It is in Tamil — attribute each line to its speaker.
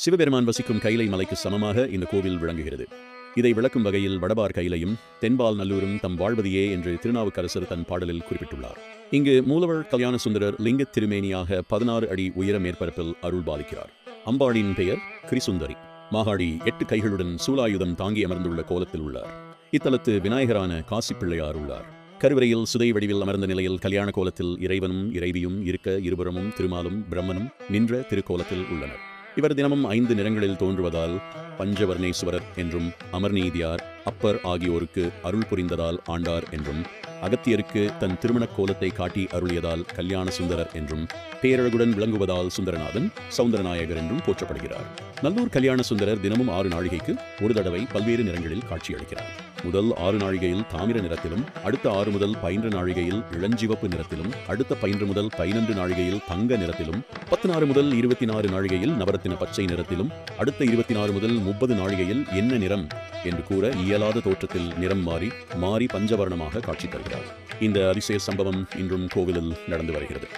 Speaker 1: சிவபெருமான் வசிக்கும் கைலை மலைக்கு சமமாக இந்த கோவில் விளங்குகிறது. இதை விளக்கும் வகையில் வடபார் கைலையும் தென்பால் நல்லூரும் தம் வாழ்வதியே என்று திருநாவுக்கரசர் தன் பாடலில் குறிப்பிட்டுள்ளார். இங்கு மூலவர் கல்யாண சுந்தரர் லிங்க திருமேனியாக 16 அடி உயர மேற்பரப்பில் அருள் பாலிக்கிறார். அம்பாளின் பெயர் கிரிசுந்தரி. மாகாடி 8 கைகளுடன் சூலாயுதம் தாங்கி அமர்ந்துள்ள கோலத்தில் உள்ளார். இத்தலத்து விநாயகரான காசி பிள்ளையார் உள்ளார். கருவறையில் சுதை வடிவில் அமர்ந்த நிலையில் கல்யாண கோலத்தில் இறைவனும் இறைவியும் இருக்க இருபுறமும் திருமாலும் பிரம்மனும் நின்ற திருக்கோலத்தில் உள்ளனர். இவர் தினமும் 5 நிறங்களில் தோன்றுவதால் பஞ்சவர்ணேஸ்வரர் என்றும், அமர்நீதியார் அப்பர் ஆகியோருக்கு அருள் புரிந்ததால் ஆண்டார் என்றும், அகத்தியருக்கு தன் திருமணக் கோலத்தை காட்டி அருளியதால் கல்யாண சுந்தரர் என்றும், பேரழகுடன் விளங்குவதால் சுந்தரநாதன் சௌந்தரநாயகர் என்றும் போற்றப்படுகிறார். நல்லூர் கல்யாண சுந்தரர் தினமும் 6 நாழிகைக்கு ஒரு தடவை பல்வேறு நிறங்களில் காட்சியளிக்கிறார். முதல் 6 நாழிகையில் தாமிர நிறத்திலும், அடுத்த 6 முதல் 15 நாழிகையில் இளஞ்சிவப்பு நிறத்திலும், அடுத்த 15 முதல் 15 நாழிகையில் தங்க நிறத்திலும், 16 முதல் 24 நாழிகையில் நவரத்தின பச்சை நிறத்திலும், அடுத்த 24 முதல் 30 நாழிகையில் என்ன நிறம் என்று கூற இயலாத தோற்றத்தில் நிறம் மாறி பஞ்சவர்ணமாக காட்சி தருகிறார். இந்த அதிசய சம்பவம் இன்றும் கோவிலில் நடந்து வருகிறது.